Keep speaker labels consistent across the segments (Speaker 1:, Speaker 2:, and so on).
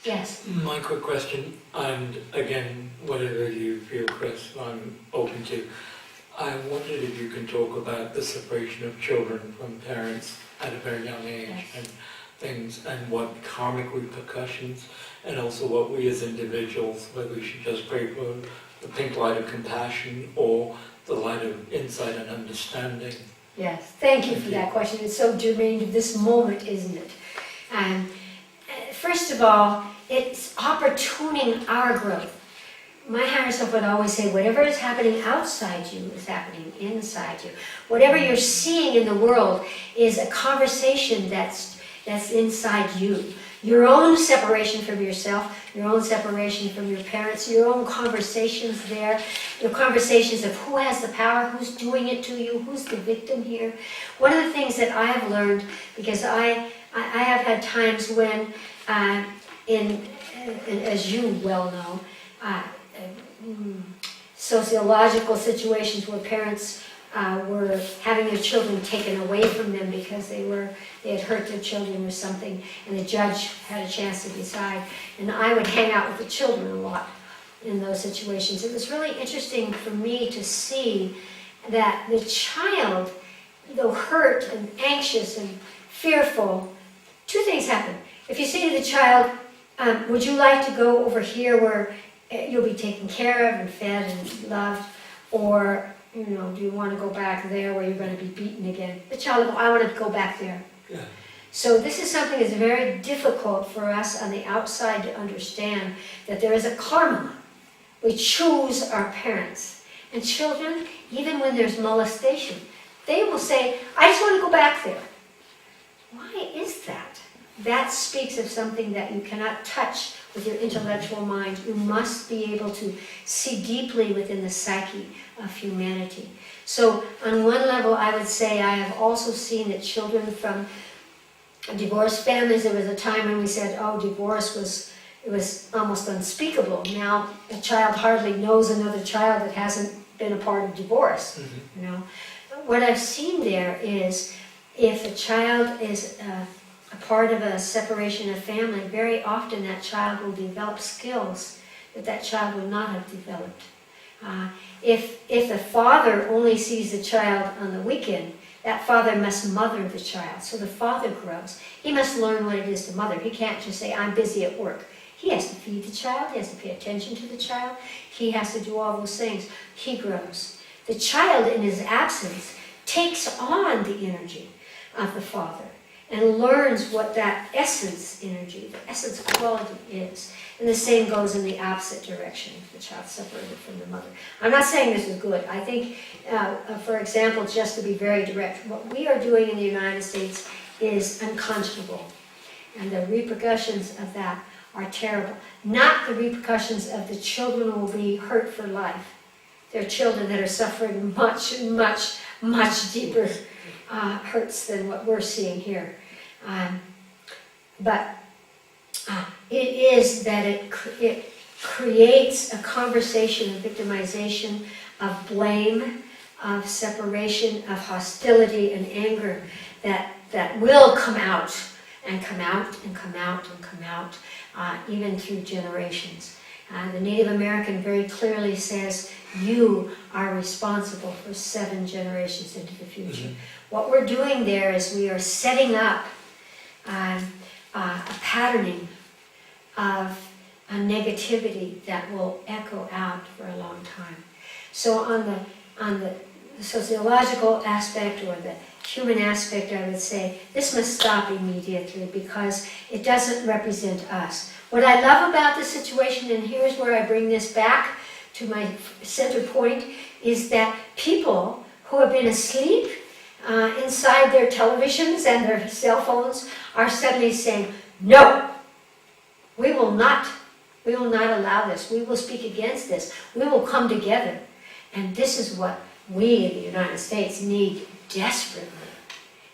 Speaker 1: Yes.
Speaker 2: My quick question, and again, whatever you feel, Chris, I'm open to. I wondered if you can talk about the separation of children from parents at a very young age,
Speaker 1: Yes.
Speaker 2: and things, and what karmic repercussions, and also what we as individuals, whether we should just pray for the pink light of compassion or the light of insight and understanding.
Speaker 1: Yes, thank you for that question. It's so germane to this moment, isn't it? First of all, it's opportuning our growth. My higher self would always say, whatever is happening outside you is happening inside you. Whatever you're seeing in the world is a conversation that's inside you. Your own separation from yourself, your own separation from your parents, your own conversations there, your conversations of who has the power, who's doing it to you, who's the victim here. One of the things that I have learned, because I have had times when, as you well know, sociological situations where parents were having their children taken away from them because they had hurt their children or something, and the judge had a chance to decide. And I would hang out with the children a lot in those situations. It was really interesting for me to see that the child, though hurt and anxious and fearful, two things happen. If you say to the child, would you like to go over here where you'll be taken care of and fed and loved, or do you want to go back there where you're going to be beaten again? The child will go, I want to go back there.
Speaker 2: Yeah.
Speaker 1: So this is something that's very difficult for us on the outside to understand, that there is a karma. We choose our parents. And children, even when there's molestation, they will say, I just want to go back there. Why is that? That speaks of something that you cannot touch with your intellectual mind. You must be able to see deeply within the psyche of humanity. So on one level, I would say I have also seen that children from divorced families, there was a time when we said, oh, divorce was almost unspeakable. Now a child hardly knows another child that hasn't been a part of divorce.
Speaker 2: Mm-hmm.
Speaker 1: What I've seen there is, if a child is a part of a separation of family, very often that child will develop skills that child will not have developed. If the father only sees the child on the weekend, that father must mother the child. So the father grows. He must learn what it is to mother. He can't just say, I'm busy at work. He has to feed the child. He has to pay attention to the child. He has to do all those things. He grows. The child, in his absence, takes on the energy of the father and learns what that essence energy, the essence quality is. And the same goes in the opposite direction if the child's separated from the mother. I'm not saying this is good. I think, for example, just to be very direct, what we are doing in the United States is unconscionable. And the repercussions of that are terrible. Not the repercussions of the children will be hurt for life. They're children that are suffering much, much, much deeper hurts than what we're seeing here. But it is that it creates a conversation of victimization, of blame, of separation, of hostility and anger that will come out and come out and come out and come out, even through generations. The Native American very clearly says, you are responsible for 7 generations into the future.
Speaker 2: Mm-hmm.
Speaker 1: What we're doing there is we are setting up a patterning of a negativity that will echo out for a long time. So on the sociological aspect or the human aspect, I would say this must stop immediately because it doesn't represent us. What I love about this situation, and here's where I bring this back to my center point, is that people who have been asleep inside their televisions and their cell phones are suddenly saying, no, we will not allow this. We will speak against this. We will come together. And this is what we in the United States need desperately,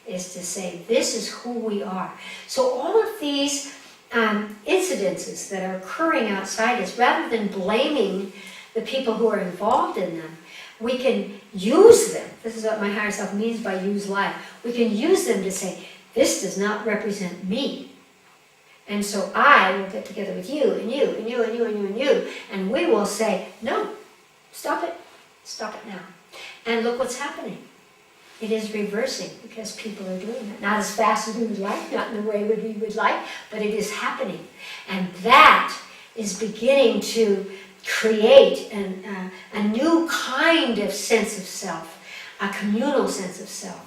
Speaker 1: is to say, this is who we are. So all of these incidences that are occurring outside us, rather than blaming the people who are involved in them, we can use them. This is what my higher self means by use life. We can use them to say, this does not represent me. And so I will get together with you, and you, and you, and you, and you, and you, and we will say, no, stop it now. And look what's happening. It is reversing because people are doing it. Not as fast as we would like, not in the way that we would like, but it is happening. And that is beginning to create a new kind of sense of self, a communal sense of self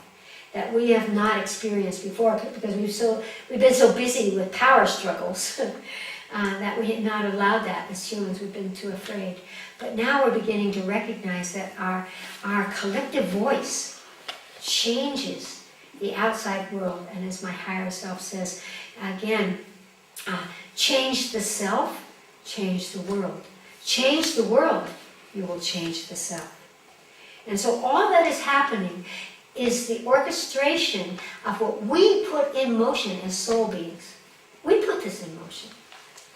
Speaker 1: that we have not experienced before because we've been so busy with power struggles that we had not allowed that as humans. We've been too afraid. But now we're beginning to recognize that our collective voice changes the outside world. And as my higher self says, again, change the self, change the world. Change the world, you will change the self. And so all that is happening is the orchestration of what we put in motion as soul beings. We put this in motion.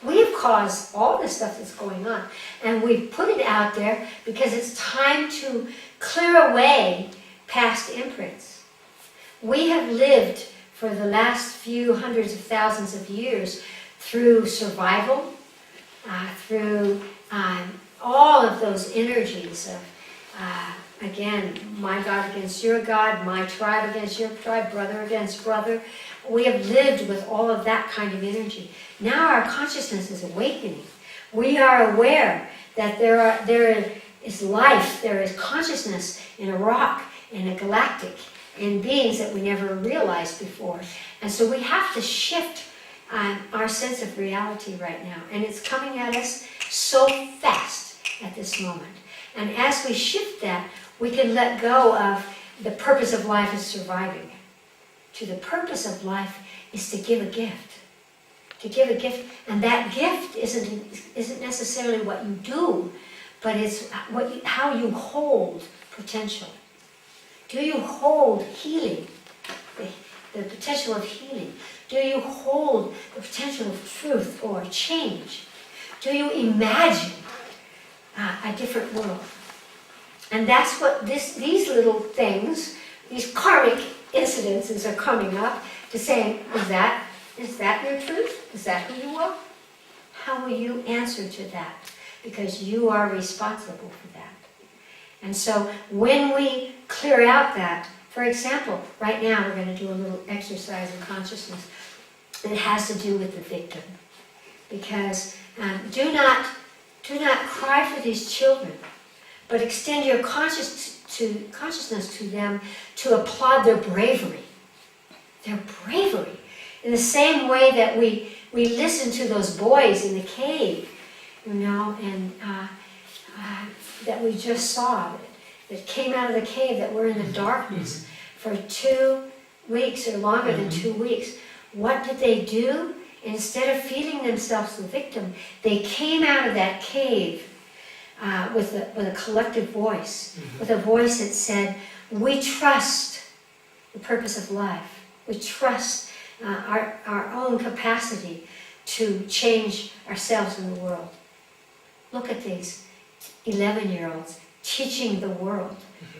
Speaker 1: We have caused all this stuff that's going on. And we've put it out there because it's time to clear away past imprints. We have lived for the last few hundreds of thousands of years through survival, through all of those energies of, again, my God against your God, my tribe against your tribe, brother against brother. We have lived with all of that kind of energy. Now our consciousness is awakening. We are aware that there is life, there is consciousness in a rock, in a galactic, in beings that we never realized before. And so we have to shift our sense of reality right now. And it's coming at us so fast at this moment. And as we shift that, we can let go of the purpose of life is surviving. To the purpose of life is to give a gift. To give a gift. And that gift isn't necessarily what you do, but it's how you hold potential. Do you hold healing? The potential of healing? Do you hold the potential of truth or change? Do you imagine a different world? And that's what these little things, these karmic incidences are coming up to saying, is that your truth? Is that who you are? How will you answer to that? Because you are responsible for that. And so when we clear out that, for example, right now we're going to do a little exercise in consciousness that has to do with the victim. Because do not cry for these children, but extend your consciousness to them to applaud their bravery. Their bravery. In the same way that we listen to those boys in the cave, and that we just saw, that came out of the cave, that were in the darkness for 2 weeks or longer than 2 weeks. What did they do? Instead of feeling themselves the victim, they came out of that cave with a collective voice, with a voice that said, we trust the purpose of life. We trust our own capacity to change ourselves in the world. Look at these 11-year-olds teaching the world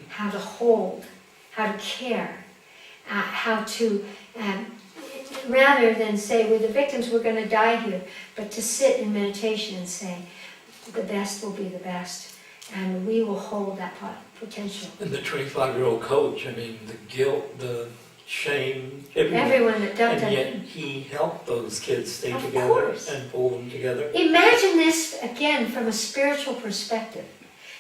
Speaker 1: how to hold, how to care, how to, rather than say, we're the victims, we're going to die here, but to sit in meditation and say, the best will be the best, and we will hold that potential.
Speaker 2: And the 25-year-old coach, I mean, the guilt, the shame,
Speaker 1: everyone that dumped
Speaker 2: and yet he helped those kids stay
Speaker 1: Of
Speaker 2: together
Speaker 1: course.
Speaker 2: and pull them together.
Speaker 1: Imagine this, again, from a spiritual perspective.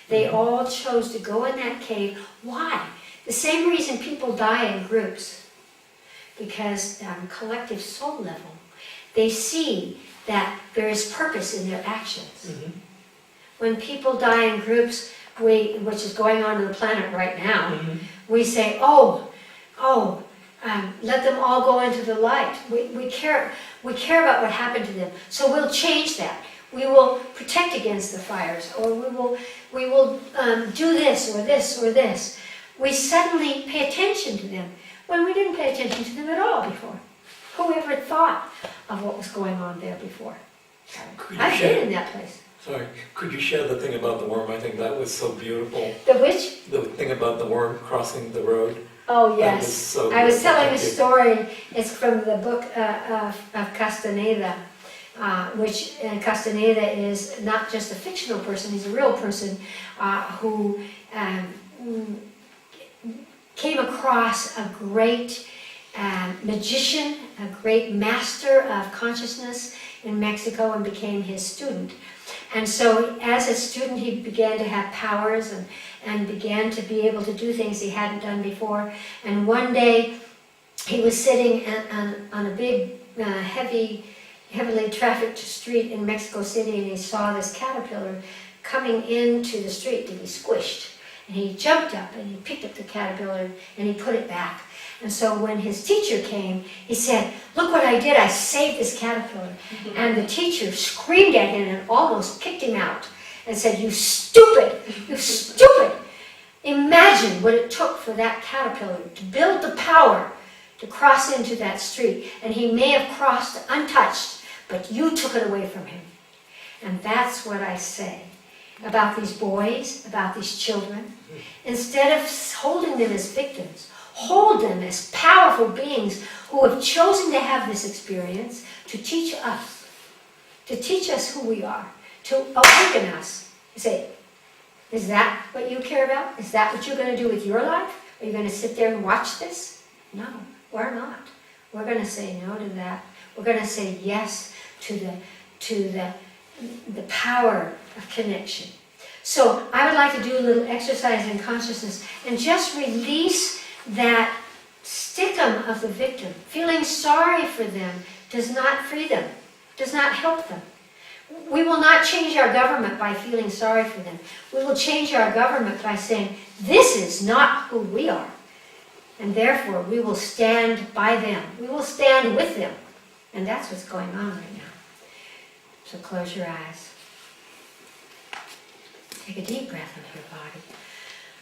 Speaker 1: They all chose to go in that cave. Why? The same reason people die in groups. Because on a collective soul level, they see that there is purpose in their actions. When people die in groups, which is going on the planet right now, we say, let them all go into the light. We care about what happened to them, so we'll change that. We will protect against the fires, or we will do this or this or this. We suddenly pay attention to them when we didn't pay attention to them at all before. Who ever thought of what was going on there before? I've been in that place.
Speaker 2: Sorry, could you share the thing about the worm? I think that was so beautiful.
Speaker 1: The which?
Speaker 2: The thing about the worm crossing the road.
Speaker 1: Oh,
Speaker 2: That was
Speaker 1: yes.
Speaker 2: so
Speaker 1: I was
Speaker 2: good.
Speaker 1: telling a
Speaker 2: Thank you.
Speaker 1: story. It's from the book of Castaneda, which Castaneda is not just a fictional person, he's a real person who came across a great magician, a great master of consciousness in Mexico and became his student. And so as a student he began to have powers and began to be able to do things he hadn't done before. And one day he was sitting on a big, heavily trafficked street in Mexico City, and he saw this caterpillar coming into the street to be squished. And he jumped up and he picked up the caterpillar and he put it back. And so when his teacher came, he said, "Look what I did, I saved this caterpillar." And the teacher screamed at him and almost kicked him out and said, "You stupid, you stupid." Imagine what it took for that caterpillar to build the power to cross into that street. And he may have crossed untouched, but you took it away from him. And that's what I say about these boys, about these children. Instead of holding them as victims, hold them as powerful beings who have chosen to have this experience to teach us who we are, to awaken us. You say, is that what you care about? Is that what you're going to do with your life? Are you going to sit there and watch this? No, we're not. We're going to say no to that. We're going to say yes to the power of connection. So I would like to do a little exercise in consciousness and just release that stigma of the victim. Feeling sorry for them does not free them, does not help them. We will not change our government by feeling sorry for them. We will change our government by saying, this is not who we are. And therefore, we will stand by them. We will stand with them. And that's what's going on right now. So close your eyes. Take a deep breath into your body.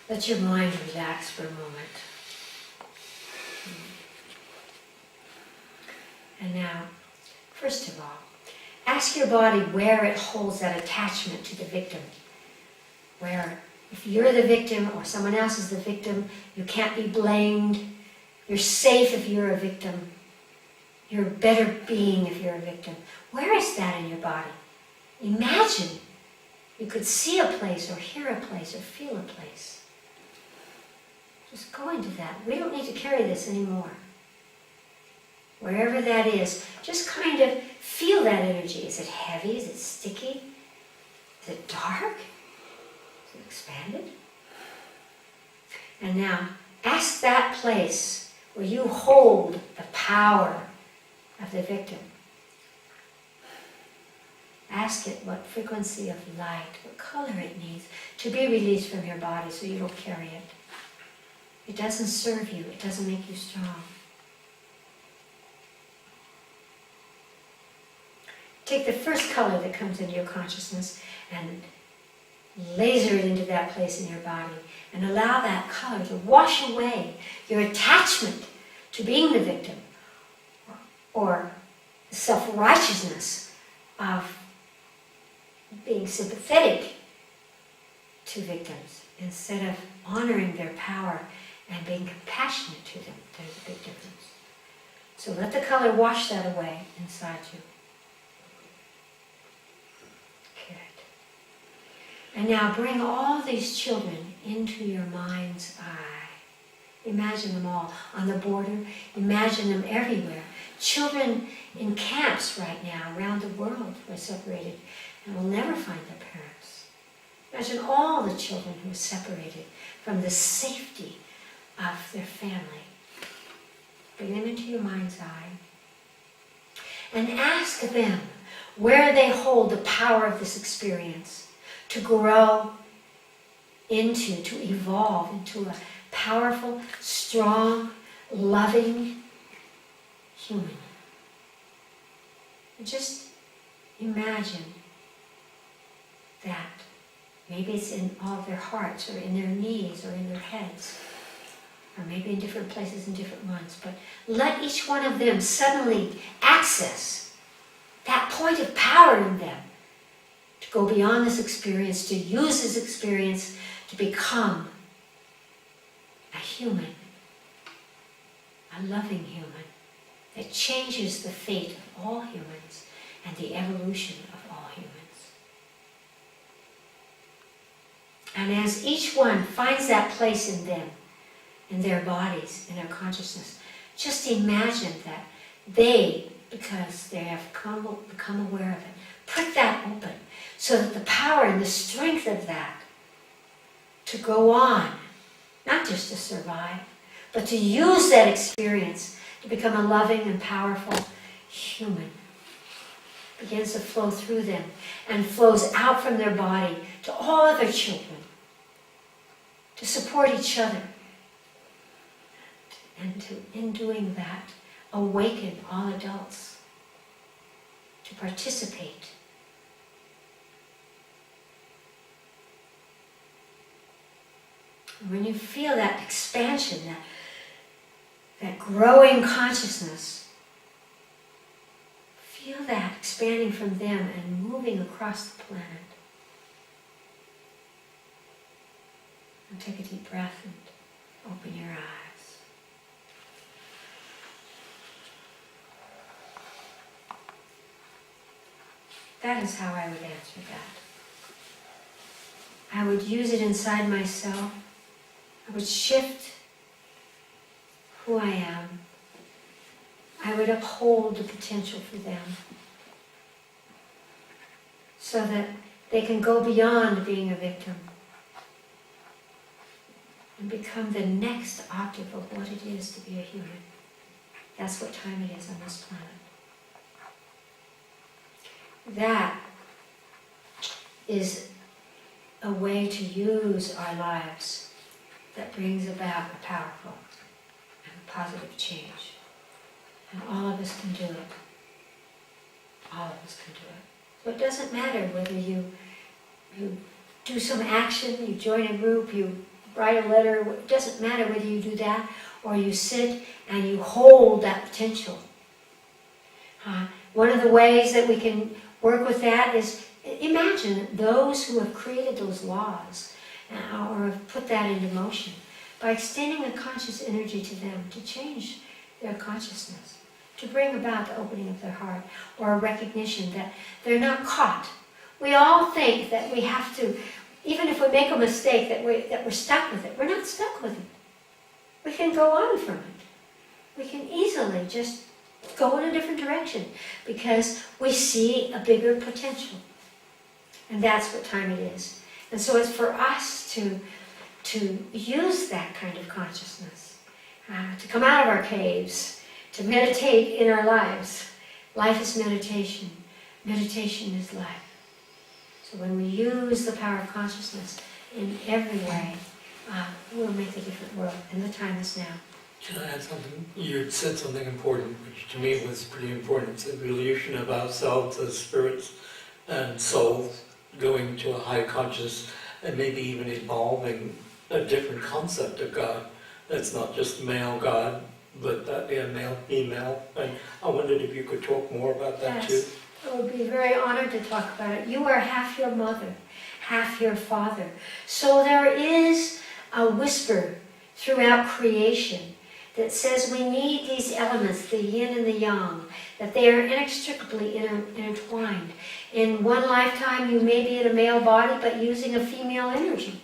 Speaker 1: Let your mind relax for a moment. And now, first of all, ask your body where it holds that attachment to the victim. Where, if you're the victim or someone else is the victim, you can't be blamed. You're safe if you're a victim. You're a better being if you're a victim. Where is that in your body? Imagine you could see a place or hear a place or feel a place. Just go into that. We don't need to carry this anymore. Wherever that is, just kind of feel that energy. Is it heavy? Is it sticky? Is it dark? Is it expanded? And now, ask that place where you hold the power of the victim. Ask it what frequency of light, what color it needs to be released from your body so you don't carry it. It doesn't serve you. It doesn't make you strong. Take the first color that comes into your consciousness and laser it into that place in your body and allow that color to wash away your attachment to being the victim or self-righteousness of being sympathetic to victims instead of honoring their power and being compassionate to them. There's a big difference. So let the color wash that away inside you. And now bring all these children into your mind's eye. Imagine them all on the border. Imagine them everywhere. Children in camps right now around the world who are separated and will never find their parents. Imagine all the children who are separated from the safety of their family. Bring them into your mind's eye. And ask them where they hold the power of this experience to grow into, to evolve into a powerful, strong, loving human. And just imagine that. Maybe it's in all of their hearts, or in their knees, or in their heads, or maybe in different places in different ones. But let each one of them suddenly access that point of power in them to go beyond this experience, to use this experience to become a human a loving human that changes the fate of all humans and the evolution of all humans. And as each one finds that place in them, in their bodies, in their consciousness, just imagine that they, because they have become aware of it, put that open so that the power and the strength of that to go on, not just to survive, but to use that experience to become a loving and powerful human, begins to flow through them and flows out from their body to all other children, to support each other, and to, in doing that, awaken all adults to participate. When you feel that expansion, that growing consciousness, feel that expanding from them and moving across the planet. And take a deep breath and open your eyes. That is how I would answer that. I would use it inside myself. I would shift who I am. I would uphold the potential for them so that they can go beyond being a victim and become the next octave of what it is to be a human. That's what time it is on this planet. That is a way to use our lives that brings about a powerful and a positive change. And all of us can do it. All of us can do it. So it doesn't matter whether you do some action, you join a group, you write a letter, it doesn't matter whether you do that or you sit and you hold that potential. One of the ways that we can work with that is imagine those who have created those laws or have put that into motion by extending a conscious energy to them to change their consciousness, to bring about the opening of their heart or a recognition that they're not caught. We all think that we have to, even if we make a mistake, that we're stuck with it. We're not stuck with it. We can go on from it. We can easily just go in a different direction because we see a bigger potential. And that's what time it is. And so it's for us to use that kind of consciousness, to come out of our caves, to meditate in our lives. Life is meditation. Meditation is life. So when we use the power of consciousness in every way, we'll make a different world. And the time is now.
Speaker 2: Can I add something? You said something important, which to me was pretty important. It's the evolution of ourselves as spirits and souls going to a high conscious and maybe even evolving a different concept of God. That's not just male God, but that be a male, female. And I wondered if you could talk more about that too.
Speaker 1: Yes, I would be very honored to talk about it. You are half your mother, half your father. So there is a whisper throughout creation that says we need these elements, the yin and the yang, that they are inextricably intertwined. In one lifetime you may be in a male body but using a female energy.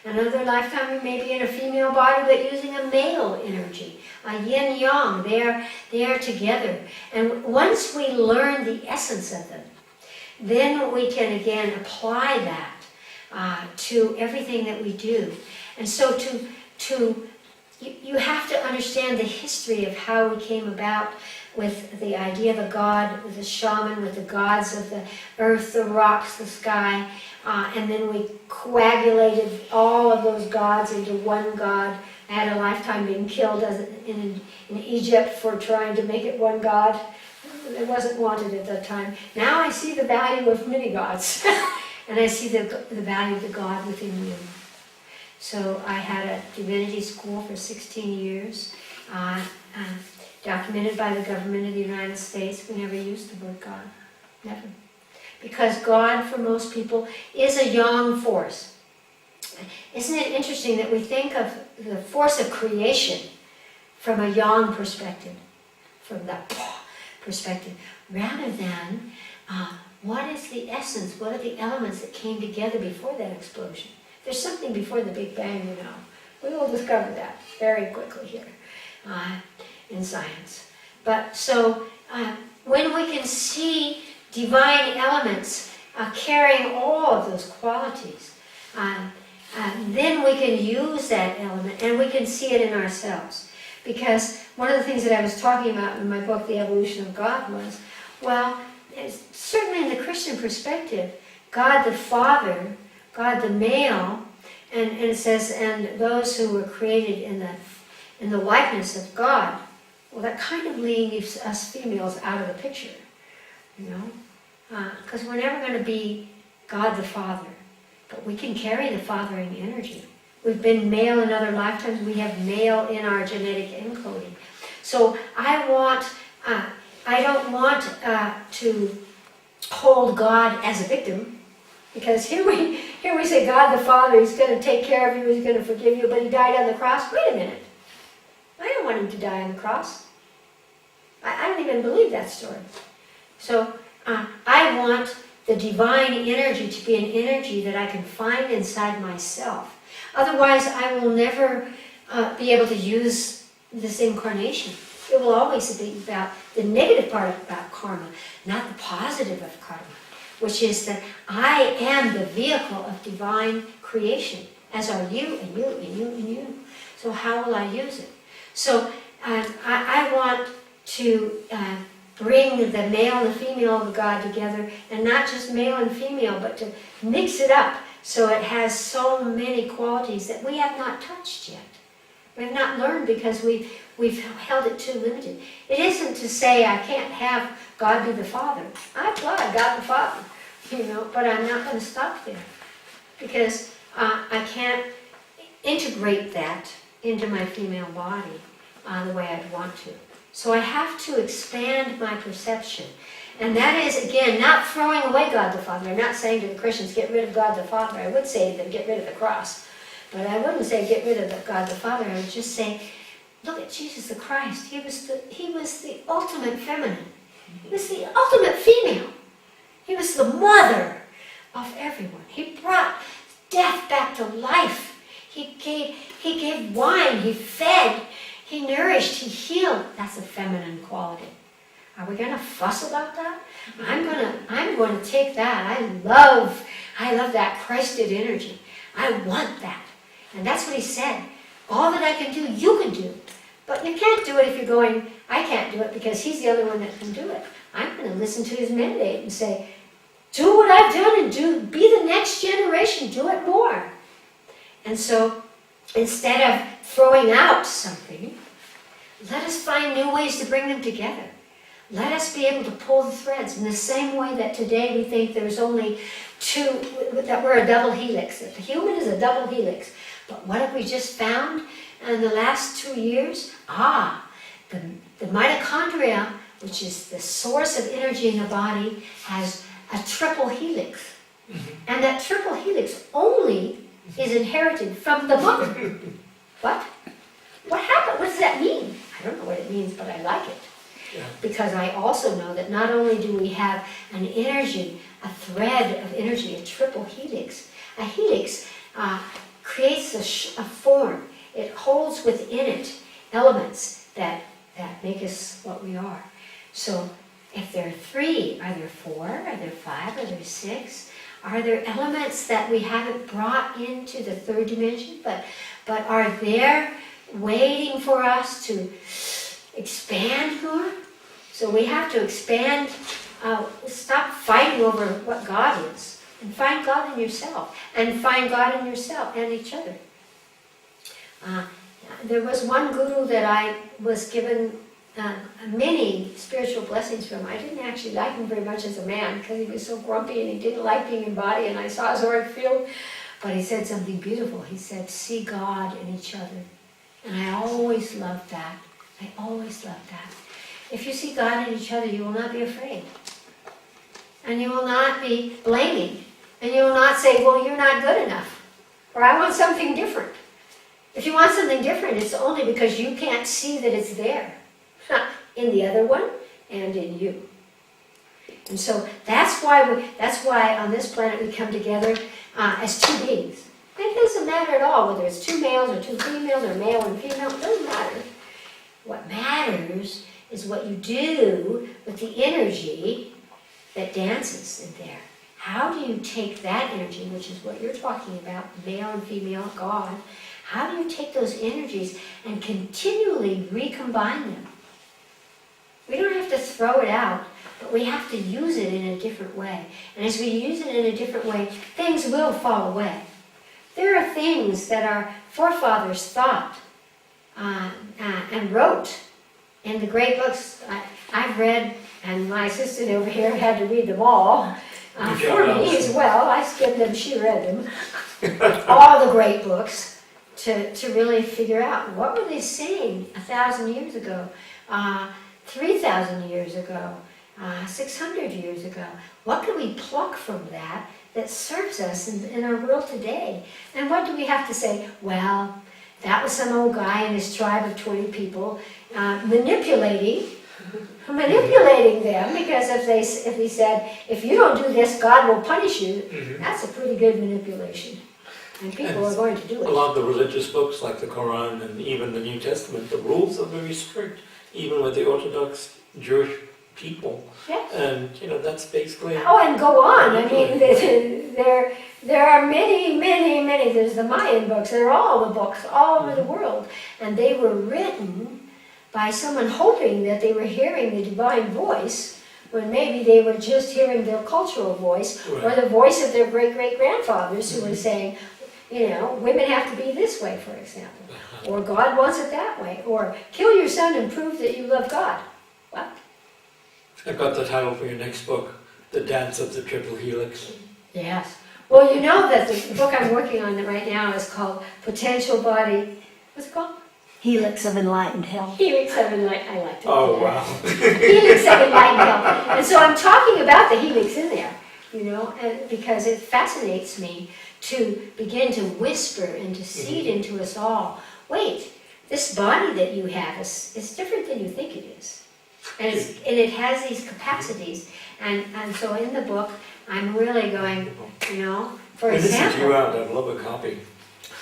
Speaker 1: Another lifetime you may be in a female body but using a male energy. A yin-yang, they are together. And once we learn the essence of them, then we can again apply that to everything that we do. And so you have to understand the history of how we came about with the idea of a god, with a shaman, with the gods of the earth, the rocks, the sky, and then we coagulated all of those gods into one god. I had a lifetime being killed in Egypt for trying to make it one god. It wasn't wanted at that time. Now I see the value of many gods, and I see the value of the God within you. So I had a divinity school for 16 years, documented by the government of the United States. We never used the word God, never. Because God, for most people, is a yang force. Isn't it interesting that we think of the force of creation from a yang perspective, from the perspective, rather than what is the essence, what are the elements that came together before that explosion. There's something before the Big Bang, you know. We will discover that very quickly here in science. But so when we can see divine elements carrying all of those qualities, then we can use that element and we can see it in ourselves. Because one of the things that I was talking about in my book, The Evolution of God, was, well, certainly in the Christian perspective, God the Father, God the male, and it says, and those who were created in the likeness of God. Well, that kind of leaves us females out of the picture, you know, because we're never going to be God the Father, but we can carry the fathering energy. We've been male in other lifetimes. We have male in our genetic encoding. So I don't want to hold God as a victim, because here we say God the Father, He's going to take care of you, He's going to forgive you, but He died on the cross. Wait a minute. I don't want Him to die on the cross. I don't even believe that story. So I want the divine energy to be an energy that I can find inside myself. Otherwise, I will never be able to use this incarnation. It will always be about the negative part about karma, not the positive of karma, which is that I am the vehicle of divine creation, as are you and you and you and you. So how will I use it? So I want to bring the male and the female of God together, and not just male and female, but to mix it up so it has so many qualities that we have not touched yet. We have not learned because we've held it too limited. It isn't to say I can't have God be the Father. I applaud God the Father, you know, but I'm not going to stop there, because I can't integrate that into my female body the way I'd want to. So I have to expand my perception. And that is, again, not throwing away God the Father. I'm not saying to the Christians, get rid of God the Father. I would say to them, get rid of the cross. But I wouldn't say get rid of God the Father. I would just say, look at Jesus the Christ. He was the ultimate feminine. He was the ultimate female. He was the mother of everyone. He brought death back to life. He gave wine. He fed. He nourished. He healed. That's a feminine quality. Are we going to fuss about that? I'm going to take that. I love that Christed energy. I want that. And that's what He said. All that I can do, you can do. But you can't do it if you're going, I can't do it because He's the only one that can do it. I'm going to listen to His mandate and say, do what I've done and be the next generation, do it more. And so instead of throwing out something, let us find new ways to bring them together. Let us be able to pull the threads in the same way that today we think there's only two, that we're a double helix, that the human is a double helix. But what have we just found in the last 2 years? The mitochondria, which is the source of energy in the body, has a triple helix. And that triple helix only is inherited from the mother. What? What happened? What does that mean? I don't know what it means, but I like it. Yeah. Because I also know that not only do we have an energy, a thread of energy, a triple helix. A helix creates a form. It holds within it elements that make us what we are. So if there are 3, are there 4? Are there 5? Are there 6? Are there elements that we haven't brought into the 3rd dimension, but are there waiting for us to expand more? So we have to expand, stop fighting over what God is, and find God in yourself, and find God in yourself and each other. There was one guru that I was given many spiritual blessings from. I didn't actually like him very much as a man because he was so grumpy and he didn't like being in body, and I saw his auric field. But he said something beautiful. He said, see God in each other. And I always loved that. I always loved that. If you see God in each other, you will not be afraid. And you will not be blaming. And you will not say, well, you're not good enough. Or I want something different. If you want something different, it's only because you can't see that it's there in the other one and in you. And so that's why on this planet we come together as two beings. It doesn't matter at all whether it's two males or two females or male and female. It doesn't matter. What matters is what you do with the energy that dances in there. How do you take that energy, which is what you're talking about, male and female, God, how do you take those energies and continually recombine them? We don't have to throw it out, but we have to use it in a different way. And as we use it in a different way, things will fall away. There are things that our forefathers thought and wrote in the great books I've read, and my assistant over here had to read them all for me as well. I skimmed them, she read them. All the great books to really figure out what were they saying 1,000 years ago, 3,000 years ago, 600 years ago. What can we pluck from that serves us in our world today? And what do we have to say? Well, that was some old guy and his tribe of 20 people manipulating them, because if he said, if you don't do this, God will punish you, that's a pretty good manipulation. And people are going to do it.
Speaker 2: A lot of the religious books like the Quran and even the New Testament, the rules are very strict, even with the Orthodox Jewish people.
Speaker 1: Yes.
Speaker 2: And that's basically...
Speaker 1: Oh, and go on. I mean, there are many, there's the Mayan books, there are all the books all over the world. And they were written by someone hoping that they were hearing the divine voice, when maybe they were just hearing their cultural voice, or the voice of their great-great-grandfathers who were saying, women have to be this way, for example. Or God wants it that way. Or kill your son and prove that you love God. What?
Speaker 2: I've got the title for your next book, The Dance of the Triple Helix.
Speaker 1: Yes. Well, you know that the book I'm working on right now is called Potential Body. What's it called?
Speaker 3: Helix of Enlightened Health.
Speaker 1: Helix of Enlightened. I like to
Speaker 2: Oh,
Speaker 1: do that.
Speaker 2: wow.
Speaker 1: Helix of Enlightened Health. And so I'm talking about the helix in there, and because it fascinates me to begin to whisper and to seed into us all. Wait, this body that you have is different than you think it is. And it has these capacities. And so in the book, I'm really going, for
Speaker 2: This is
Speaker 1: example...
Speaker 2: due out. I'd love a copy.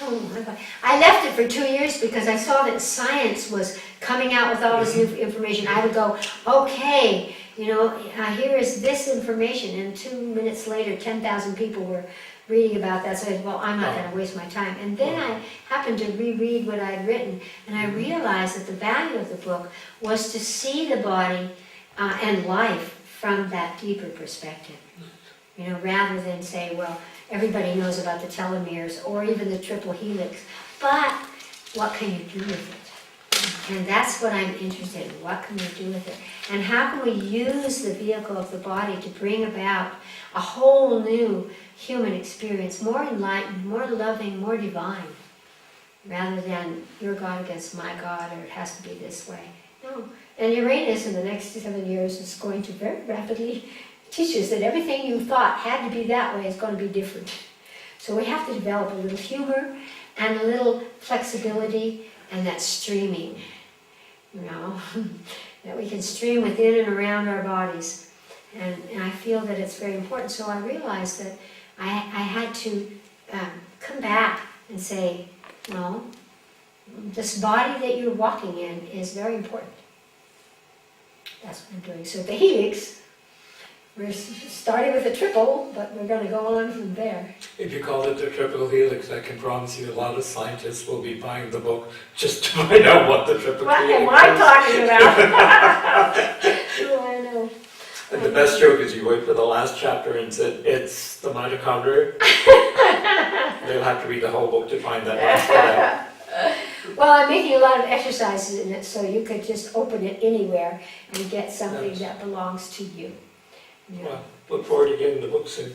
Speaker 1: Oh my God. I left it for 2 years because I saw that science was coming out with all this new information. I would go, okay, here is this information. And 2 minutes later, 10,000 people were reading about that. So I said, well, I'm not going to waste my time. And then I happened to reread what I'd written. And I realized that the value of the book was to see the body and life from that deeper perspective. Rather than say, well, everybody knows about the telomeres or even the triple helix, but what can you do with it? And that's what I'm interested in. What can we do with it? And how can we use the vehicle of the body to bring about a whole new human experience, more enlightened, more loving, more divine, rather than your God against my God, or it has to be this way. No. And Uranus in the next 7 years is going to very rapidly teach us that everything you thought had to be that way is going to be different. So we have to develop a little humor and a little flexibility and that streaming, that we can stream within and around our bodies. And I feel that it's very important. So I realized that I had to come back and say, no, this body that you're walking in is very important. That's what I'm doing. So the helix, we're starting with a triple, but we're going to go on from there.
Speaker 2: If you call it the triple helix, I can promise you a lot of scientists will be buying the book just to find out what the triple
Speaker 1: What
Speaker 2: helix
Speaker 1: am
Speaker 2: is.
Speaker 1: I talking about? Oh, I know.
Speaker 2: And the best joke is you wait for the last chapter and said, it's the mitochondria. They'll have to read the whole book to find that last part.
Speaker 1: Well, I'm making a lot of exercises in it, so you could just open it anywhere and get something that belongs to you.
Speaker 2: Well, look forward to getting the book soon.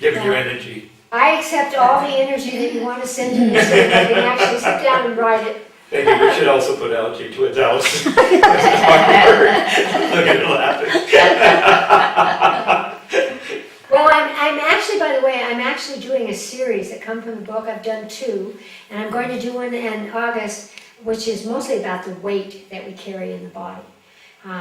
Speaker 2: Give you energy.
Speaker 1: I accept all the energy that you want to send to me, so I can actually sit down and write it.
Speaker 2: Thank you. We should also put algae to Adele. This is my word. Look at her laughing.
Speaker 1: Well, I'm actually, by the way, I'm actually doing a series that come from the book. I've done 2, and I'm going to do one in August, which is mostly about the weight that we carry in the body.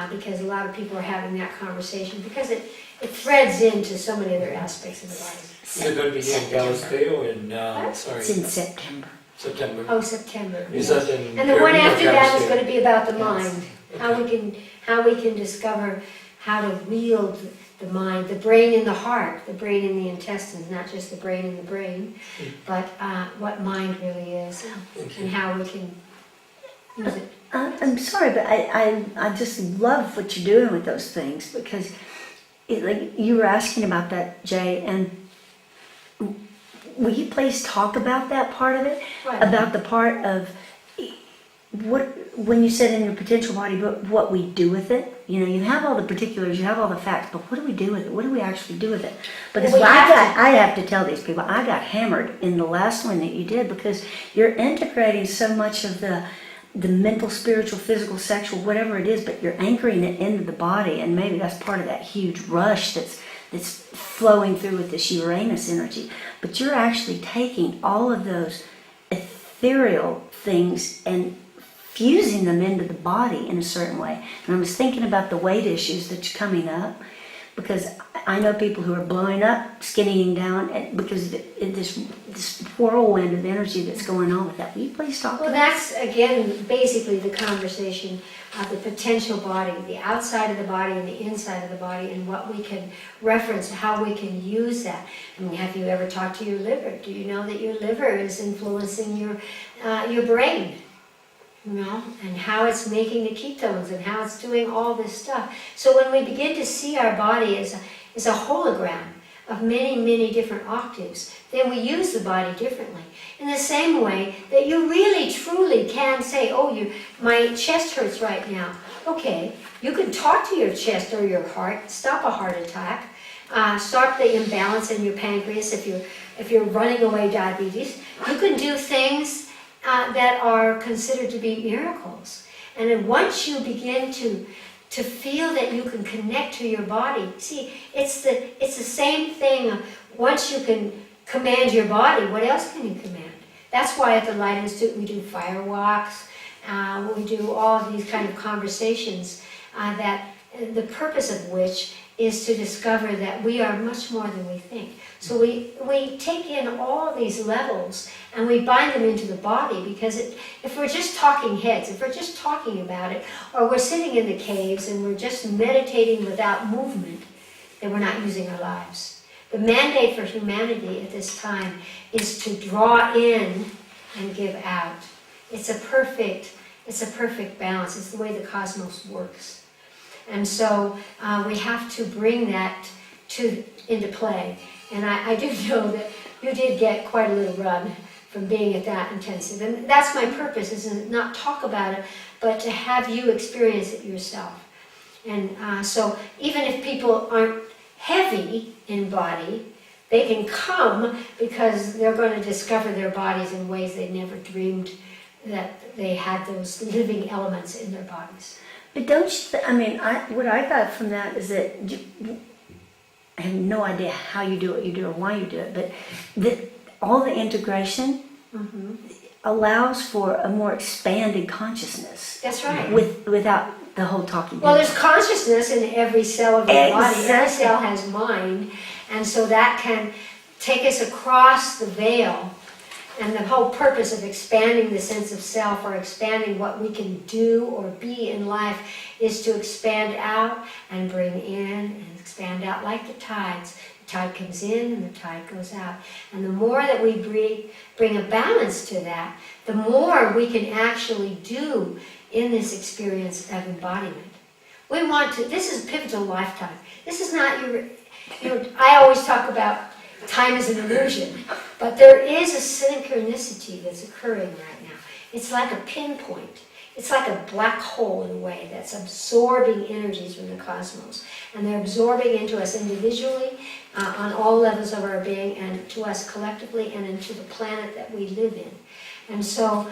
Speaker 1: Because a lot of people are having that conversation, because it threads into so many other aspects of the body.
Speaker 2: You're going to be in Galisteo in, sorry,
Speaker 3: It's in September.
Speaker 2: September.
Speaker 1: Oh, September.
Speaker 2: Is
Speaker 1: yes.
Speaker 2: that in
Speaker 1: And the one
Speaker 2: Germany or
Speaker 1: after that is
Speaker 2: Galisteo?
Speaker 1: going to be about the
Speaker 3: Yes.
Speaker 1: mind, how we can discover how to wield the mind, the brain and the heart, the brain and the intestines, not just the brain and the brain, but what mind really is and how we can use it.
Speaker 3: I'm sorry, but I just love what you're doing with those things, because like you were asking about that, Jay, and will you please talk about that part of it?
Speaker 1: Right.
Speaker 3: About the part of when you said in your potential body, but what we do with it. You know, you have all the particulars, you have all the facts, but what do we do with it? What do we actually do with it? Because
Speaker 1: Well,
Speaker 3: I have to tell these people, I got hammered in the last one that you did, because you're integrating so much of the mental, spiritual, physical, sexual, whatever it is, but you're anchoring it into the body, and maybe that's part of that huge rush that's flowing through with this Uranus energy. But you're actually taking all of those ethereal things and fusing them into the body in a certain way. And I was thinking about the weight issues that's coming up, because I know people who are blowing up, skinnying down, because of this whirlwind of energy that's going on with that. Will you please talk
Speaker 1: Well,
Speaker 3: about that?
Speaker 1: that's, again, basically the conversation of the potential body, the outside of the body and the inside of the body, and what we can reference, how we can use that. I mean, have you ever talked to your liver? Do you know that your liver is influencing your brain? You know, and how it's making the ketones and how it's doing all this stuff. So when we begin to see our body as a hologram of many, many different octaves, then we use the body differently. In the same way that you really, truly can say, oh, my chest hurts right now. Okay, you can talk to your chest or your heart, stop a heart attack, stop the imbalance in your pancreas if you're running away diabetes. You can do things that are considered to be miracles. And then once you begin to feel that you can connect to your body, see, it's the same thing. Once you can command your body, what else can you command? That's why at the Light Institute we do fire walks, we do all of these kind of conversations, that the purpose of which is to discover that we are much more than we think. So we take in all these levels and we bind them into the body, because if we're just talking heads, if we're just talking about it, or we're sitting in the caves and we're just meditating without movement, then we're not using our lives. The mandate for humanity at this time is to draw in and give out. It's a perfect balance. It's the way the cosmos works. And so we have to bring that into play. And I do know that you did get quite a little run from being at that intensive. And that's my purpose, is to not talk about it, but to have you experience it yourself. And so even if people aren't heavy in body, they can come because they're going to discover their bodies in ways they never dreamed that they had those living elements in their bodies.
Speaker 3: But don't you, what I got from that is that I have no idea how you do what you do or why you do it, but all the integration allows for a more expanded consciousness.
Speaker 1: That's right.
Speaker 3: Without the whole talking.
Speaker 1: Well, there's consciousness in every cell of your body. Every
Speaker 3: Exactly.
Speaker 1: cell has mind, and so that can take us across the veil. And the whole purpose of expanding the sense of self, or expanding what we can do or be in life, is to expand out and bring in, and expand out like the tides. The tide comes in and the tide goes out. And the more that we bring a balance to that, the more we can actually do in this experience of embodiment. We want to, this is pivotal lifetime. This is not I always talk about time is an illusion, but there is a synchronicity that's occurring right now. It's like a pinpoint. It's like a black hole in a way that's absorbing energies from the cosmos. And they're absorbing into us individually, on all levels of our being, and to us collectively, and into the planet that we live in. And so,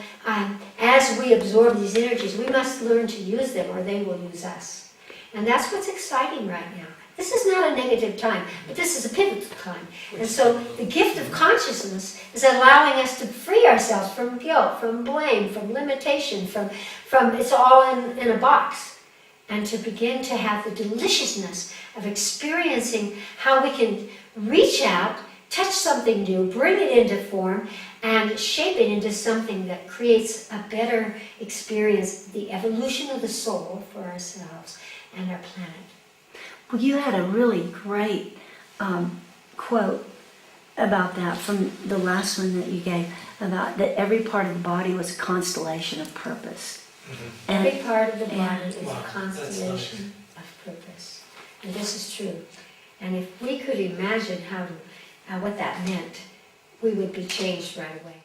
Speaker 1: as we absorb these energies, we must learn to use them, or they will use us. And that's what's exciting right now. This is not a negative time, but this is a pivotal time. And so the gift of consciousness is allowing us to free ourselves from guilt, from blame, from limitation, from it's all in a box. And to begin to have the deliciousness of experiencing how we can reach out, touch something new, bring it into form, and shape it into something that creates a better experience, the evolution of the soul for ourselves and our planet.
Speaker 3: Well, you had a really great quote about that from the last one that you gave, about that every part of the body was a constellation of purpose. And
Speaker 1: Every part of the body is
Speaker 2: Wow,
Speaker 1: a constellation of purpose. And this is true. And if we could imagine what that meant, we would be changed right away.